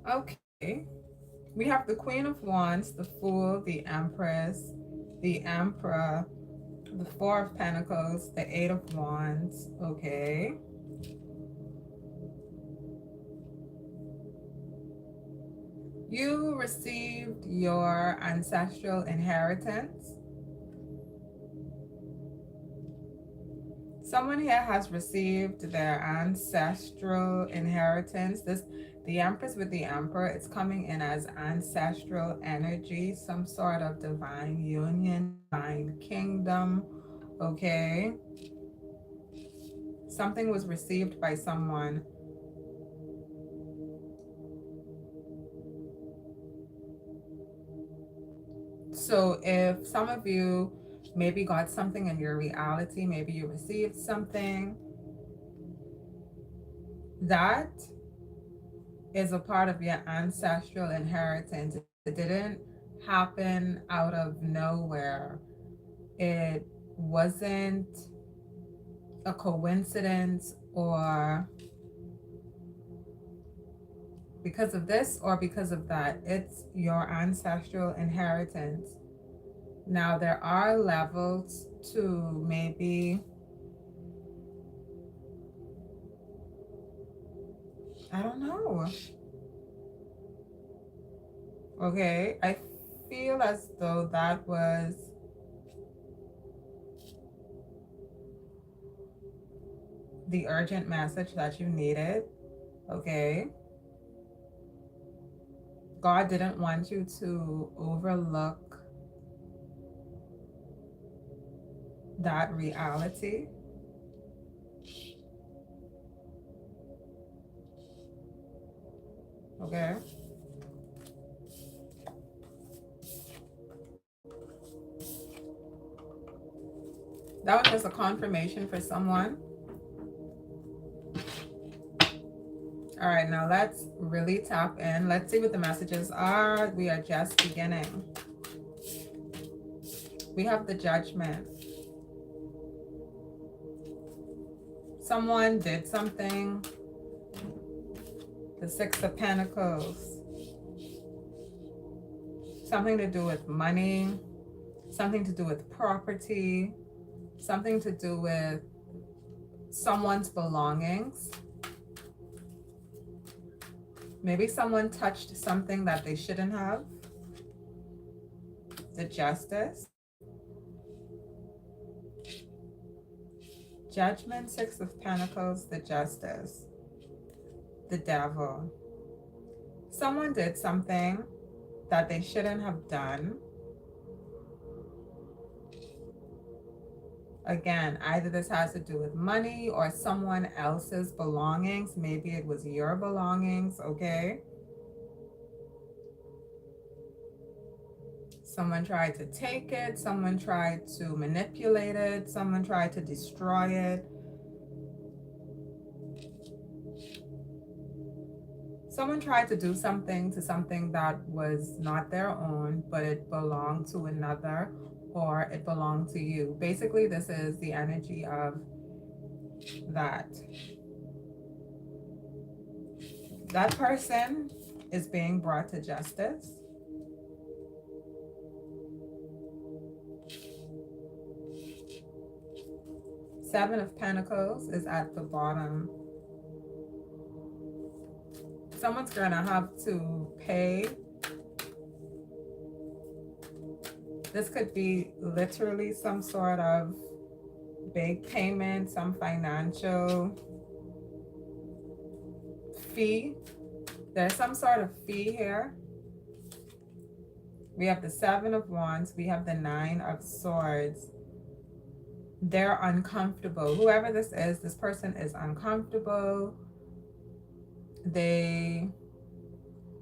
Okay. We have the Queen of Wands, the Fool, the Empress, the Emperor, the Four of Pentacles, the Eight of Wands. Okay. You received your ancestral inheritance. Someone here has received their ancestral inheritance. The Empress with the Emperor, it's coming in as ancestral energy, some sort of divine union, divine kingdom. Okay. Something was received by someone. So if some of you maybe got something in your reality, maybe you received something, that is a part of your ancestral inheritance. It didn't happen out of nowhere. It wasn't a coincidence or because of this or because of that. It's your ancestral inheritance. Now, there are levels to maybe, I don't know. Okay, I feel as though that was the urgent message that you needed. Okay, God didn't want you to overlook that reality. Okay, that was just a confirmation for someone. All right, now let's really tap in. Let's see what the messages are. We are just beginning. We have the Judgment. Someone did something. The Six of Pentacles. Something to do with money, something to do with property, something to do with someone's belongings. Maybe someone touched something that they shouldn't have. The Justice. Judgment, Six of Pentacles, the Justice. The Devil. Someone did something that they shouldn't have done. Again, either this has to do with money or someone else's belongings. Maybe it was your belongings, okay? Someone tried to take it, someone tried to manipulate it, someone tried to destroy it. Someone tried to do something to something that was not their own, but it belonged to another or it belonged to you. Basically, this is the energy of that. That person is being brought to justice. Seven of Pentacles is at the bottom. Someone's going to have to pay. This could be literally some sort of big payment, some financial fee. There's some sort of fee here. We have the Seven of Wands. We have the Nine of Swords. They're uncomfortable. Whoever this person is uncomfortable.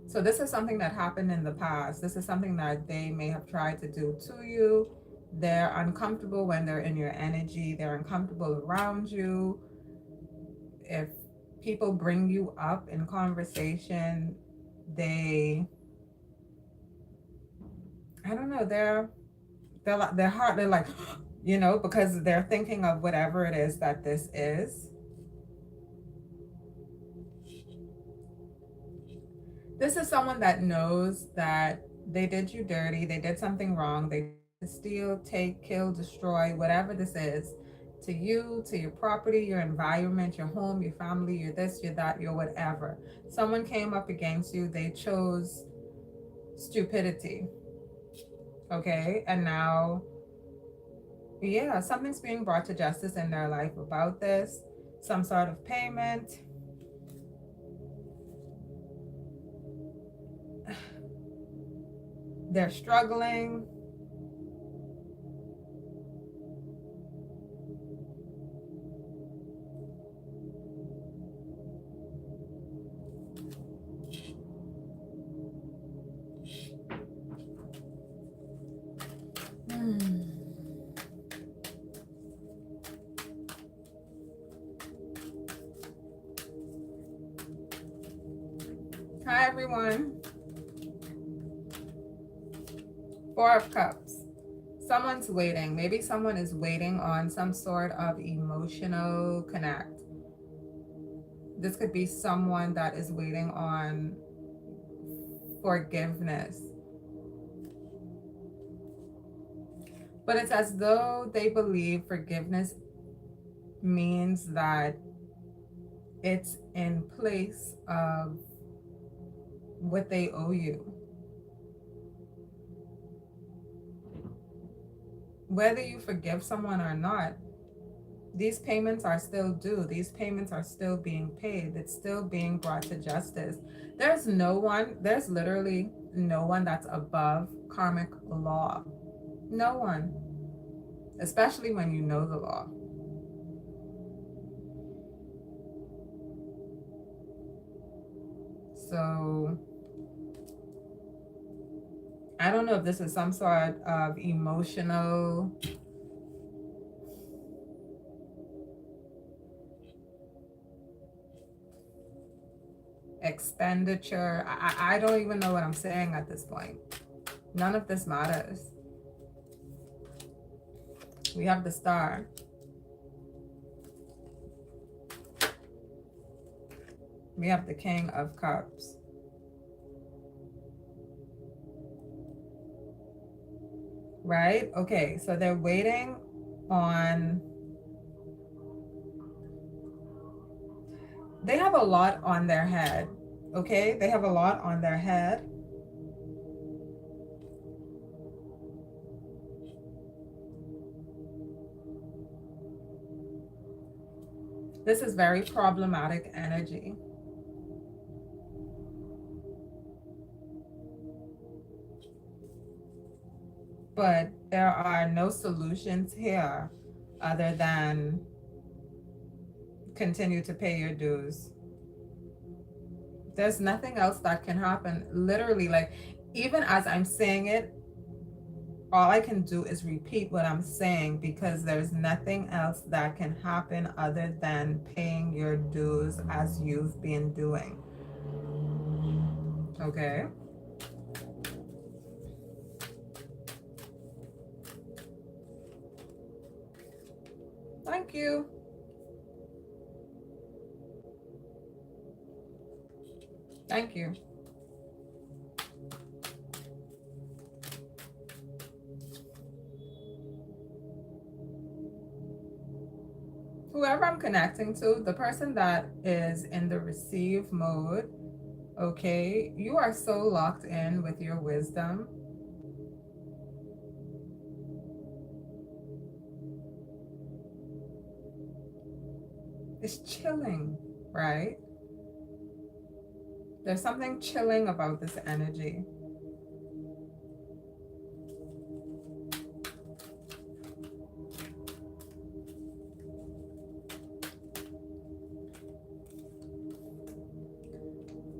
So this is something that happened in the past. This is something that they may have tried to do to you. They're uncomfortable when they're in your energy. They're uncomfortable around you. If people bring you up in conversation, I don't know, they're hard, they're like, because they're thinking of whatever it is that this is. This is someone that knows that they did you dirty, they did something wrong, they steal, take, kill, destroy, whatever this is, to you, to your property, your environment, your home, your family, your this, your that, your whatever. Someone came up against you, they chose stupidity. Okay. And now, yeah, something's being brought to justice in their life about this, some sort of payment. They're struggling. Hi, everyone. Four of Cups. Someone's waiting. Maybe someone is waiting on some sort of emotional connect. This could be someone that is waiting on forgiveness. But it's as though they believe forgiveness means that it's in place of what they owe you. Whether you forgive someone or not, these payments are still due. These payments are still being paid. It's still being brought to justice. There's literally no one that's above karmic law. No one. Especially when you know the law. So I don't know if this is some sort of emotional expenditure. I don't even know what I'm saying at this point. None of this matters. We have the Star. We have the King of Cups. Right? Okay, so they're waiting on... They have a lot on their head. Okay? They have a lot on their head. This is very problematic energy. But there are no solutions here other than continue to pay your dues. There's nothing else that can happen. Literally, like, even as I'm saying it, all I can do is repeat what I'm saying, because there's nothing else that can happen other than paying your dues as you've been doing. Okay? Thank you. Thank you. Whoever I'm connecting to, the person that is in the receive mode, okay, you are so locked in with your wisdom. It's chilling, right? There's something chilling about this energy.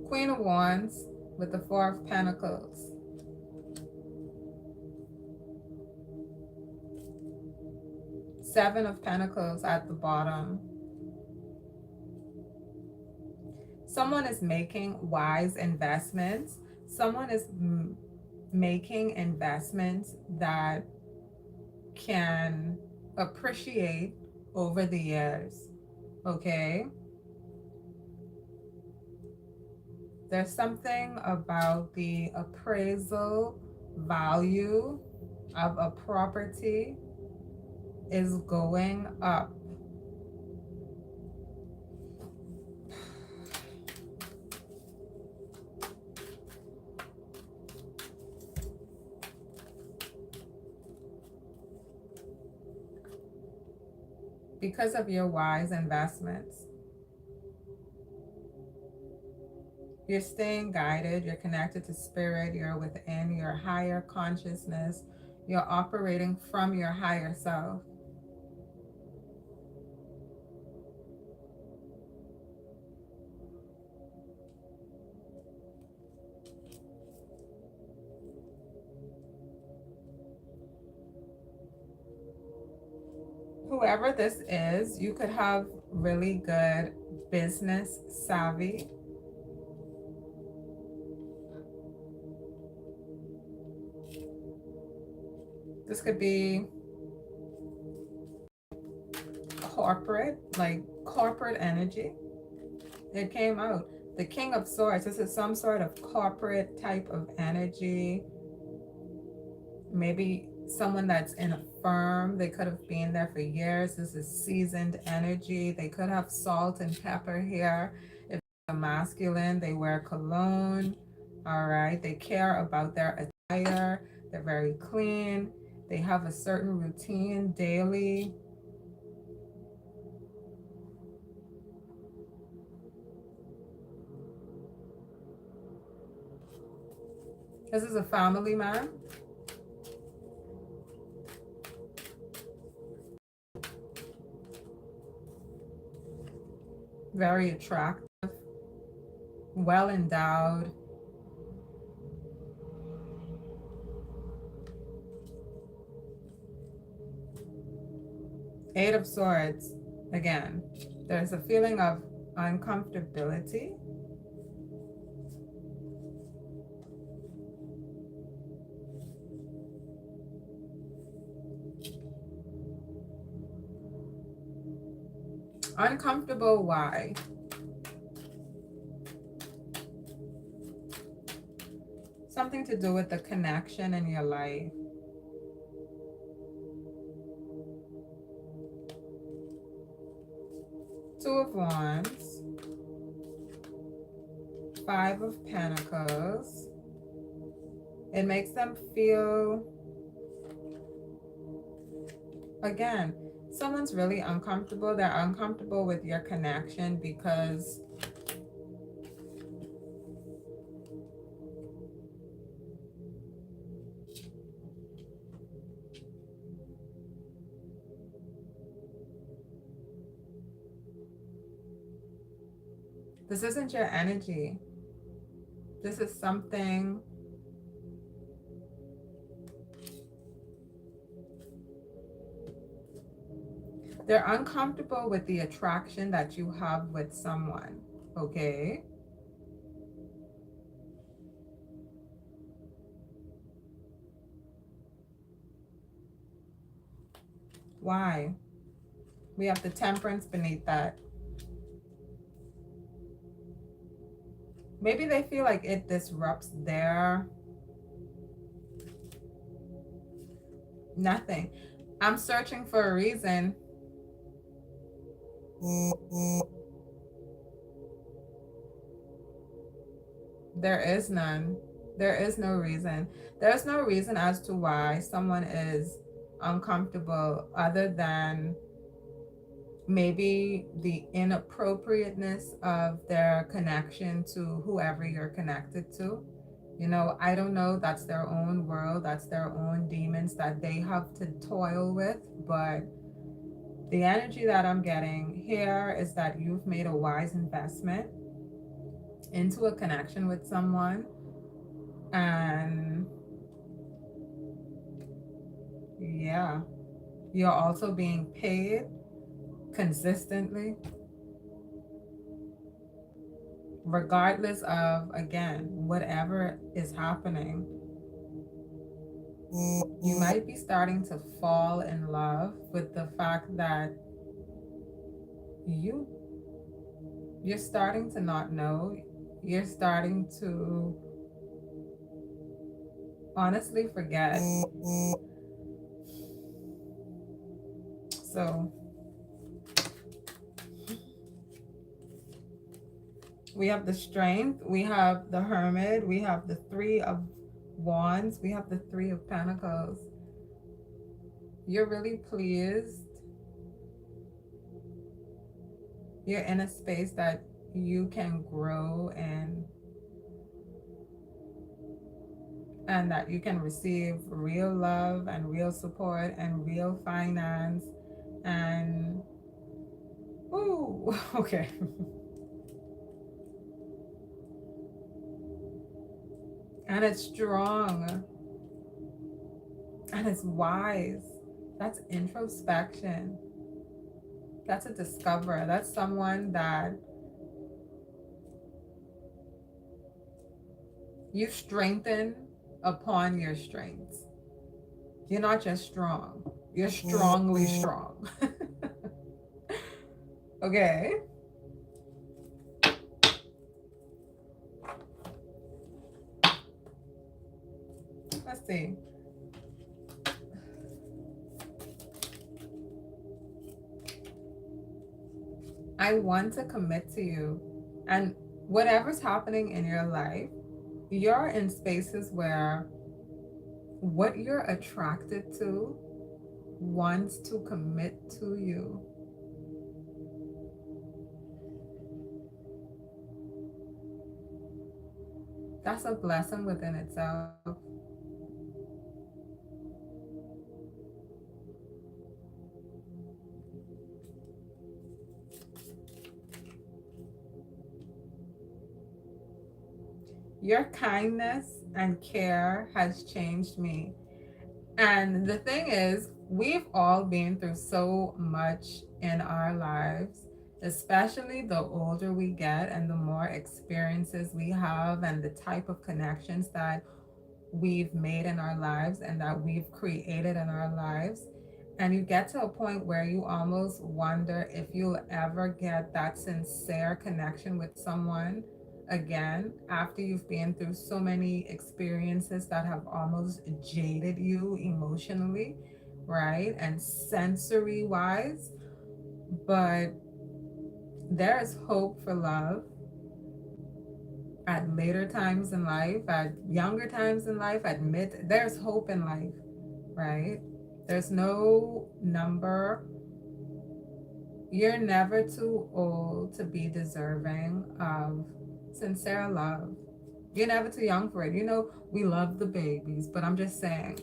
Queen of Wands with the Four of Pentacles. Seven of Pentacles at the bottom. Someone is making wise investments. Someone is making investments that can appreciate over the years. Okay? There's something about the appraisal value of a property is going up. Because of your wise investments. You're staying guided, you're connected to spirit, you're within your higher consciousness, you're operating from your higher self. Whoever this is, you could have really good business savvy. This could be corporate, like corporate energy. It came out. The King of Swords, this is some sort of corporate type of energy. Maybe someone that's in a firm, they could have been there for years. This is seasoned energy. They could have salt and pepper here. If they're masculine, they wear cologne. All right. They care about their attire. They're very clean. They have a certain routine daily. This is a family man. Very attractive, well endowed. Eight of Swords, again, there's a feeling of uncomfortability. Uncomfortable, why? Something to do with the connection in your life. Two of Wands. Five of Pentacles. It makes them feel, again, someone's really uncomfortable. They're uncomfortable with your connection because this isn't your energy. This is something they're uncomfortable with the attraction that you have with someone, okay? Why? We have the Temperance beneath that. Maybe they feel like it disrupts their nothing. I'm searching for a reason. There is none. There is no reason. There's no reason as to why someone is uncomfortable other than maybe the inappropriateness of their connection to whoever you're connected to. You know, I don't know. That's their own world. That's their own demons that they have to toil with. But the energy that I'm getting here is that you've made a wise investment into a connection with someone. And yeah, you're also being paid consistently, regardless of, again, whatever is happening. You might be starting to fall in love with the fact that you're starting to not know you're starting to honestly forget. So we have the Strength, we have the Hermit, we have the Three of Wands, we have the Three of Pentacles. You're really pleased. You're in a space that you can grow and that you can receive real love and real support and real finance and ooh, okay. And it's strong and it's wise. That's introspection. That's a discoverer. That's someone that you strengthen upon your strengths. You're not just strong, you're strongly strong. Okay. Let's see. I want to commit to you. And whatever's happening in your life, you're in spaces where what you're attracted to wants to commit to you. That's a blessing within itself. Your kindness and care has changed me. And the thing is, we've all been through so much in our lives, especially the older we get and the more experiences we have and the type of connections that we've made in our lives and that we've created in our lives. And you get to a point where you almost wonder if you'll ever get that sincere connection with someone again after you've been through so many experiences that have almost jaded you emotionally, right? And sensory wise. But there is hope for love at later times in life, at younger times in life, there's hope in life, right? There's no number. You're never too old to be deserving of sincere love. You're never too young for it. You know, we love the babies, but I'm just saying,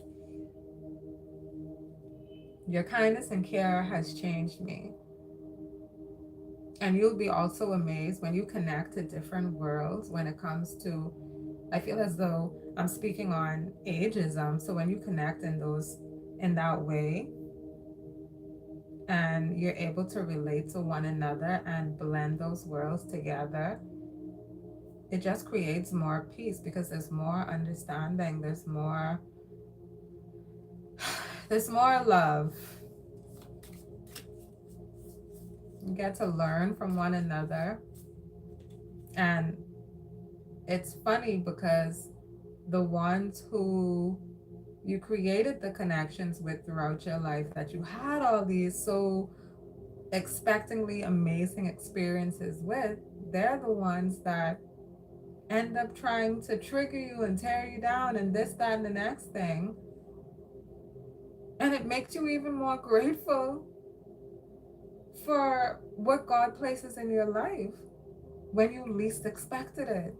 your kindness and care has changed me. And you'll be also amazed when you connect to different worlds when it comes to, I feel as though I'm speaking on ageism. So when you connect in that way, and you're able to relate to one another and blend those worlds together, it just creates more peace because there's more understanding, there's more love. You get to learn from one another. And it's funny because the ones who you created the connections with throughout your life, that you had all these so expectingly amazing experiences with, they're the ones that end up trying to trigger you and tear you down and this, that, and the next thing. And it makes you even more grateful for what God places in your life when you least expected it.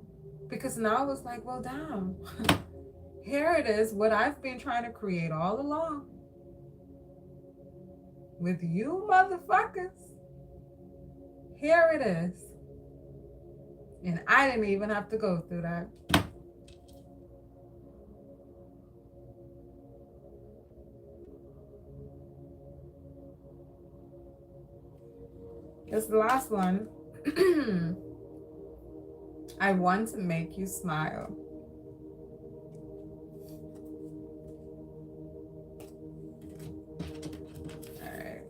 Because now it's like, well, damn, here it is, what I've been trying to create all along with you motherfuckers. Here it is. And I didn't even have to go through that. This last one. I want to make you smile. All right.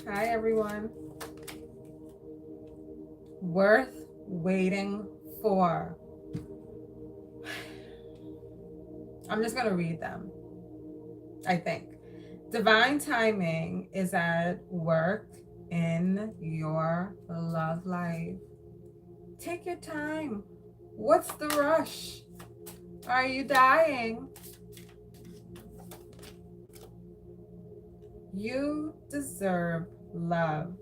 Hi, everyone. worth waiting for. I'm just going to read them, I think. Divine timing is at work in your love life. Take your time. What's the rush? Are you dying? You deserve love.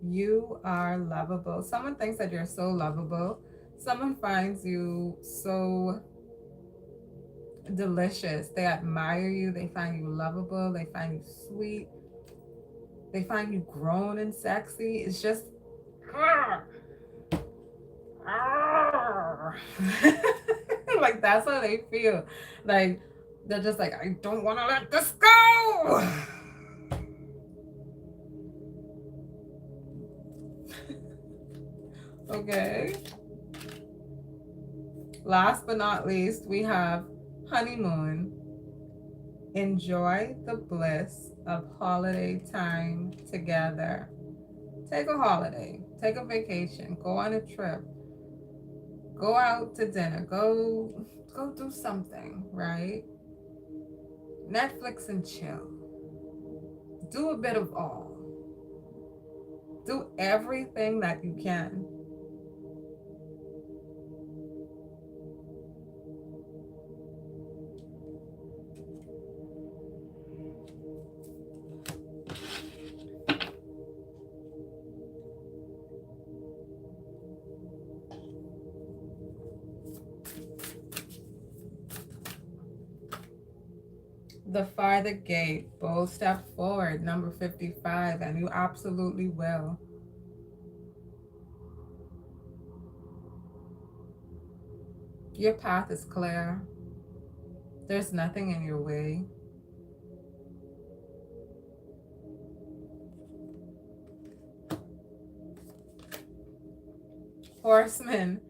You are lovable. Someone thinks that you're so lovable. Someone finds you so delicious. They admire you. They find you lovable. They find you sweet. They find you grown and sexy. It's just like that's how they feel. Like they're just like, I don't want to let this go. Okay. Last but not least, we have honeymoon. Enjoy the bliss of holiday time together. Take a holiday, take a vacation, go on a trip, go out to dinner, go do something, right? Netflix and chill. Do a bit of all. Do everything that you can. The farther gate, bold step forward, number 55, and you absolutely will. Your path is clear. There's nothing in your way. Horseman,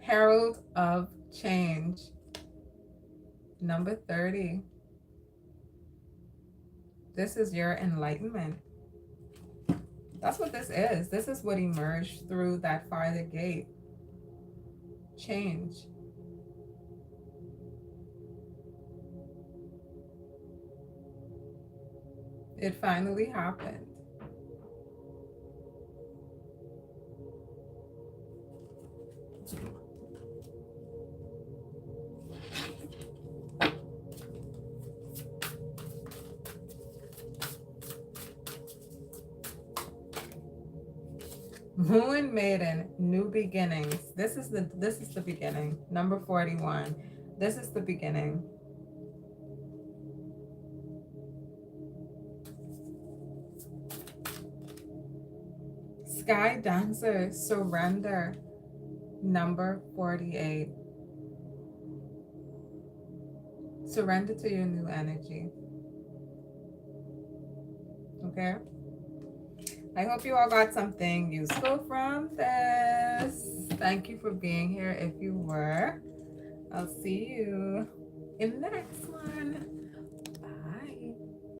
herald of change, number 30. This is your enlightenment. That's what this is. This is what emerged through that farther gate. Change. It finally happened. Moon Maiden, new beginnings. This is the beginning. Number 41. This is the beginning. Sky Dancer, surrender. Number 48. Surrender to your new energy. Okay? I hope you all got something useful from this. Thank you for being here if you were. I'll see you in the next one.